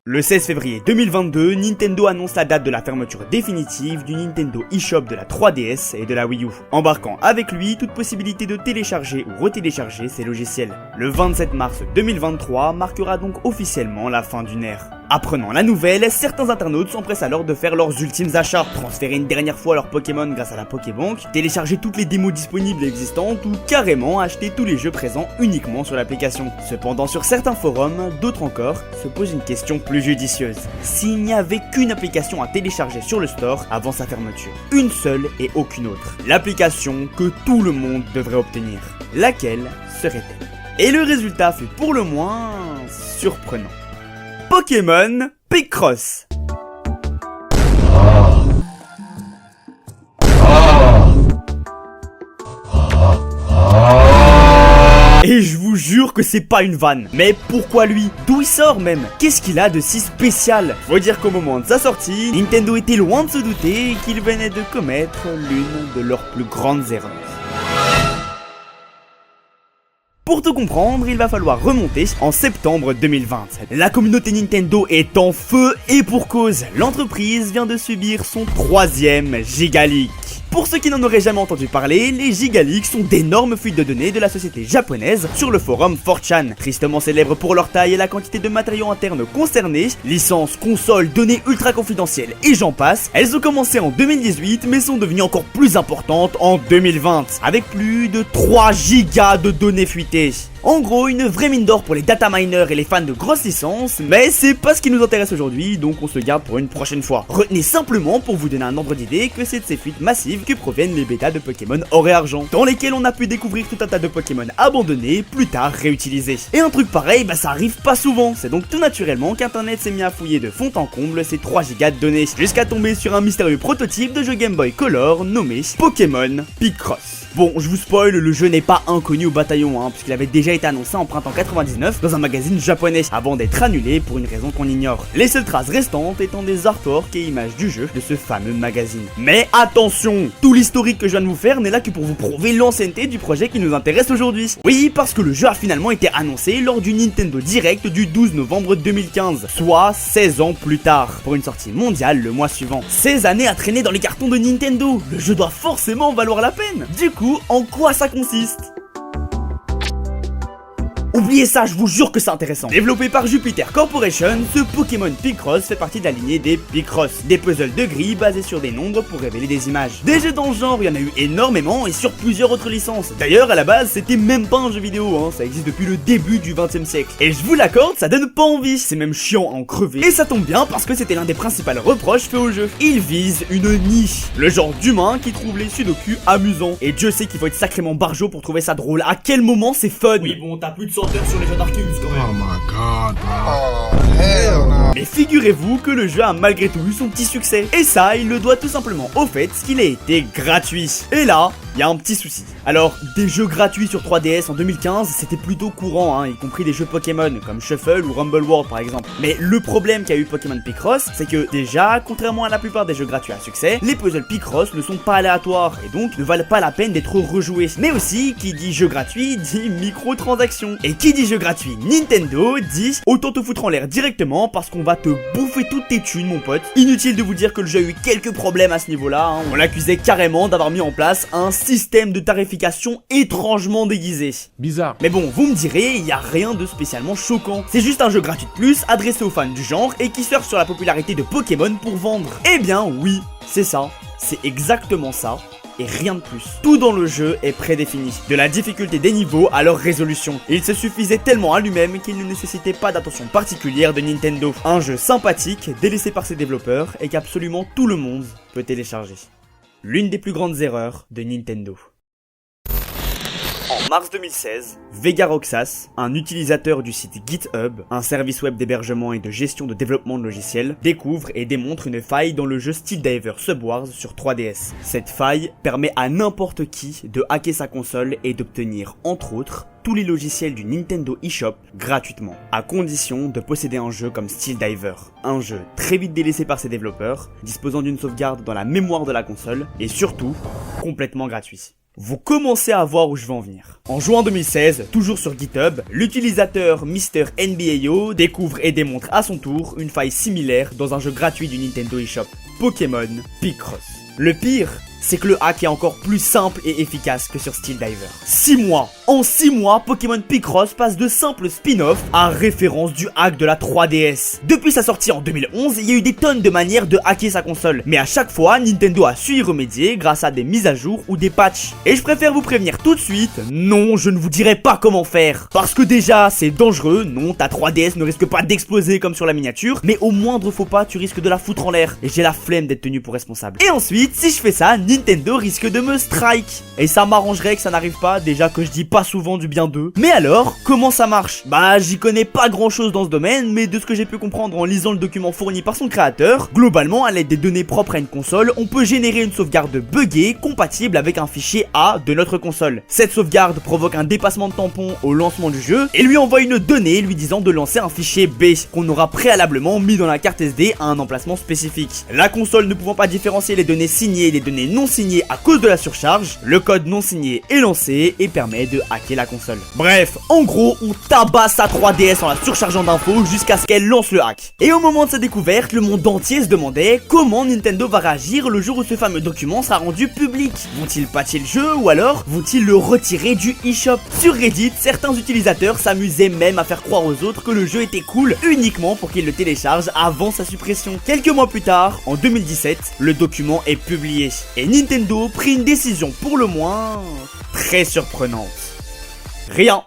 Le 16 février 2022, Nintendo annonce la date de la fermeture définitive du Nintendo eShop de la 3DS et de la Wii U, embarquant avec lui toute possibilité de télécharger ou retélécharger ces logiciels. Le 27 mars 2023 marquera donc officiellement la fin d'une ère. Apprenant la nouvelle, certains internautes s'empressent alors de faire leurs ultimes achats, transférer une dernière fois leur Pokémon grâce à la Pokébank, télécharger toutes les démos disponibles et existantes ou carrément acheter tous les jeux présents uniquement sur l'application. Cependant, sur certains forums, d'autres encore, se posent une question plus judicieuse. S'il n'y avait qu'une application à télécharger sur le store avant sa fermeture, une seule et aucune autre, l'application que tout le monde devrait obtenir, laquelle serait-elle? Et le résultat fut pour le moins surprenant. Pokémon Picross. Et je vous jure que c'est pas une vanne. Mais pourquoi lui? D'où il sort même? Qu'est-ce qu'il a de si spécial? Faut dire qu'au moment de sa sortie, Nintendo était loin de se douter qu'il venait de commettre l'une de leurs plus grandes erreurs. Pour tout comprendre, il va falloir remonter en septembre 2020. La communauté Nintendo est en feu et pour cause, l'entreprise vient de subir son 3e Gigaleak. Pour ceux qui n'en auraient jamais entendu parler, les Gigaleaks sont d'énormes fuites de données de la société japonaise sur le forum 4chan. Tristement célèbres pour leur taille et la quantité de matériaux internes concernés, licences, consoles, données ultra confidentielles et j'en passe, elles ont commencé en 2018 mais sont devenues encore plus importantes en 2020, avec plus de 3 gigas de données fuitées. En gros, une vraie mine d'or pour les data miners et les fans de grosses licences, mais c'est pas ce qui nous intéresse aujourd'hui, donc on se garde pour une prochaine fois. Retenez simplement, pour vous donner un ordre d'idée, que c'est de ces fuites massives que proviennent les bêtas de Pokémon Or et Argent, dans lesquels on a pu découvrir tout un tas de Pokémon abandonnés, plus tard réutilisés. Et un truc pareil, ça arrive pas souvent, c'est donc tout naturellement qu'Internet s'est mis à fouiller de fond en comble ces 3 gigas de données, jusqu'à tomber sur un mystérieux prototype de jeu Game Boy Color nommé Pokémon Picross. Bon, je vous spoil, le jeu n'est pas inconnu au bataillon, puisqu'il avait déjà été annoncé en printemps 99 dans un magazine japonais, avant d'être annulé pour une raison qu'on ignore. Les seules traces restantes étant des artworks et images du jeu de ce fameux magazine. Mais attention, tout l'historique que je viens de vous faire n'est là que pour vous prouver l'ancienneté du projet qui nous intéresse aujourd'hui. Oui, parce que le jeu a finalement été annoncé lors du Nintendo Direct du 12 novembre 2015, soit 16 ans plus tard, pour une sortie mondiale le mois suivant. 16 années à traîner dans les cartons de Nintendo, le jeu doit forcément valoir la peine. Du coup, en quoi ça consiste? Oubliez ça, je vous jure que c'est intéressant. Développé par Jupiter Corporation, ce Pokémon Picross fait partie de la lignée des Picross, des puzzles de gris basés sur des nombres pour révéler des images. Des jeux dans ce genre, il y en a eu énormément et sur plusieurs autres licences. D'ailleurs, à la base, c'était même pas un jeu vidéo, ça existe depuis le début du 20e siècle. Et je vous l'accorde, ça donne pas envie, c'est même chiant à en crever. Et ça tombe bien parce que c'était l'un des principaux reproches faits au jeu. Il vise une niche, le genre d'humain qui trouve les sudoku amusants. Et Dieu sait qu'il faut être sacrément barjot pour trouver ça drôle. À quel moment c'est fun? Oui bon, t'as plus de sur les jeux d'Arceus quand même. Oh my god, bro. Oh, hell no. Mais figurez-vous que le jeu a malgré tout eu son petit succès. Et ça, il le doit tout simplement au fait qu'il a été gratuit. Et là, il y a un petit souci. Alors, des jeux gratuits sur 3DS en 2015, c'était plutôt courant, y compris des jeux Pokémon, comme Shuffle ou Rumble World par exemple. Mais le problème qu'a eu Pokémon Picross, c'est que déjà, contrairement à la plupart des jeux gratuits à succès, les puzzles Picross ne sont pas aléatoires, et donc ne valent pas la peine d'être rejoués. Mais aussi, qui dit jeu gratuit, dit microtransactions. Et qui dit jeu gratuit, Nintendo dit autant te foutre en l'air directement parce qu'on va te bouffer toutes tes thunes mon pote. Inutile de vous dire que le jeu a eu quelques problèmes à ce niveau-là, on l'accusait carrément d'avoir mis en place un système de tarification étrangement déguisé. Bizarre. Mais bon, vous me direz, il y a rien de spécialement choquant. C'est juste un jeu gratuit de plus, adressé aux fans du genre et qui surfe sur la popularité de Pokémon pour vendre. Eh bien oui, c'est ça, c'est exactement ça. Et rien de plus. Tout dans le jeu est prédéfini, de la difficulté des niveaux à leur résolution. Il se suffisait tellement à lui-même qu'il ne nécessitait pas d'attention particulière de Nintendo. Un jeu sympathique, délaissé par ses développeurs et qu'absolument tout le monde peut télécharger. L'une des plus grandes erreurs de Nintendo. En mars 2016, Vega Roxas, un utilisateur du site GitHub, un service web d'hébergement et de gestion de développement de logiciels, découvre et démontre une faille dans le jeu Steel Diver Subwars sur 3DS. Cette faille permet à n'importe qui de hacker sa console et d'obtenir, entre autres, tous les logiciels du Nintendo eShop gratuitement, à condition de posséder un jeu comme Steel Diver. Un jeu très vite délaissé par ses développeurs, disposant d'une sauvegarde dans la mémoire de la console, et surtout, complètement gratuit. Vous commencez à voir où je veux en venir. En juin 2016, toujours sur GitHub, l'utilisateur MrNBAO découvre et démontre à son tour une faille similaire dans un jeu gratuit du Nintendo eShop, Pokémon Picross. Le pire, c'est que le hack est encore plus simple et efficace que sur Steel Diver. 6 mois. En 6 mois, Pokémon Picross passe de simple spin-off à référence du hack de la 3DS. Depuis sa sortie en 2011, il y a eu des tonnes de manières de hacker sa console. Mais à chaque fois, Nintendo a su y remédier grâce à des mises à jour ou des patchs. Et je préfère vous prévenir tout de suite, non, je ne vous dirai pas comment faire. Parce que déjà, c'est dangereux, non, ta 3DS ne risque pas d'exploser comme sur la miniature, mais au moindre faux pas, tu risques de la foutre en l'air. Et j'ai la flemme d'être tenu pour responsable. Et ensuite, si je fais ça, Nintendo risque de me strike. Et ça m'arrangerait que ça n'arrive pas, déjà que je dis pas souvent du bien d'eux. Mais alors, comment ça marche? Bah, j'y connais pas grand chose dans ce domaine, mais de ce que j'ai pu comprendre en lisant le document fourni par son créateur, globalement, à l'aide des données propres à une console, on peut générer une sauvegarde buggée compatible avec un fichier A de notre console. Cette sauvegarde provoque un dépassement de tampon au lancement du jeu et lui envoie une donnée lui disant de lancer un fichier B qu'on aura préalablement mis dans la carte SD à un emplacement spécifique. La console ne pouvant pas différencier les données signées et les données non signées à cause de la surcharge, le code non signé est lancé et permet de hacker la console. Bref, en gros, on tabasse sa 3DS en la surchargeant d'infos jusqu'à ce qu'elle lance le hack. Et au moment de sa découverte, le monde entier se demandait comment Nintendo va réagir le jour où ce fameux document sera rendu public. Vont-ils patcher le jeu ou alors vont-ils le retirer du eShop? Sur Reddit, certains utilisateurs s'amusaient même à faire croire aux autres que le jeu était cool uniquement pour qu'ils le téléchargent avant sa suppression. Quelques mois plus tard, en 2017, le document est publié. Et Nintendo prit une décision pour le moins très surprenante. Rien.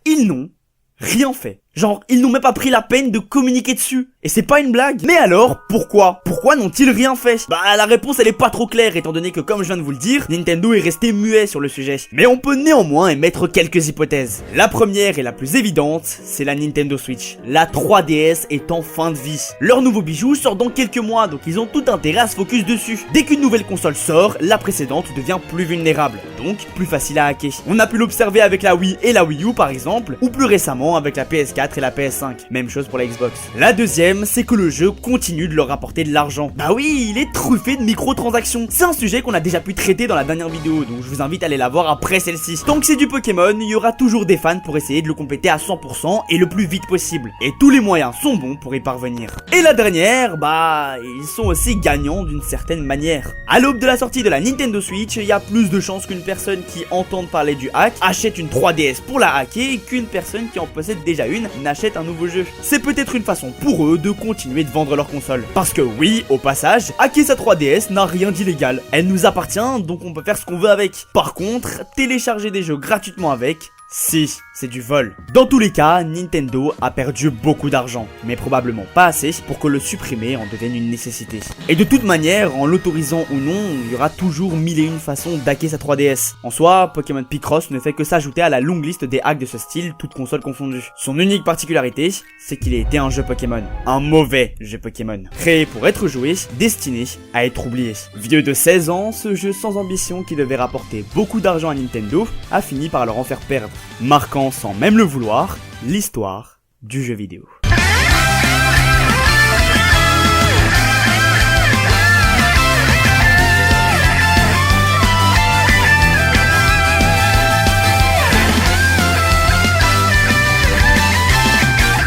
Ils n'ont rien fait. Genre, ils n'ont même pas pris la peine de communiquer dessus. Et c'est pas une blague. Mais alors, pourquoi? Pourquoi n'ont-ils rien fait? Bah, la réponse elle est pas trop claire étant donné que, comme je viens de vous le dire, Nintendo est resté muet sur le sujet. Mais on peut néanmoins émettre quelques hypothèses. La première et la plus évidente, c'est la Nintendo Switch. La 3DS est en fin de vie. Leur nouveau bijou sort dans quelques mois, donc ils ont tout intérêt à se focus dessus. Dès qu'une nouvelle console sort, la précédente devient plus vulnérable, donc plus facile à hacker. On a pu l'observer avec la Wii et la Wii U par exemple, ou plus récemment avec la PS4 et la PS5, même chose pour la Xbox. La deuxième, c'est que le jeu continue de leur rapporter de l'argent. Bah oui, il est truffé de microtransactions. C'est un sujet qu'on a déjà pu traiter dans la dernière vidéo, donc je vous invite à aller la voir après celle-ci. Tant que c'est du Pokémon, il y aura toujours des fans pour essayer de le compléter à 100% et le plus vite possible. Et tous les moyens sont bons pour y parvenir. Et la dernière, bah, ils sont aussi gagnants d'une certaine manière. À l'aube de la sortie de la Nintendo Switch, il y a plus de chances qu'une personne qui entende parler du hack achète une 3DS pour la hacker qu'une personne qui en possède déjà une n'achète un nouveau jeu. C'est peut-être une façon pour eux de continuer de vendre leur console. Parce que oui, au passage, hacker sa 3DS n'a rien d'illégal. Elle nous appartient, donc on peut faire ce qu'on veut avec. Par contre, télécharger des jeux gratuitement avec, si, c'est du vol. Dans tous les cas, Nintendo a perdu beaucoup d'argent, mais probablement pas assez pour que le supprimer en devienne une nécessité. Et de toute manière, en l'autorisant ou non, il y aura toujours 1001 façons d'hacker sa 3DS. En soi, Pokémon Picross ne fait que s'ajouter à la longue liste des hacks de ce style, toutes consoles confondues. Son unique particularité, c'est qu'il a été un jeu Pokémon. Un mauvais jeu Pokémon. Créé pour être joué, destiné à être oublié. Vieux de 16 ans, ce jeu sans ambition qui devait rapporter beaucoup d'argent à Nintendo a fini par leur en faire perdre, marquant sans même le vouloir l'histoire du jeu vidéo.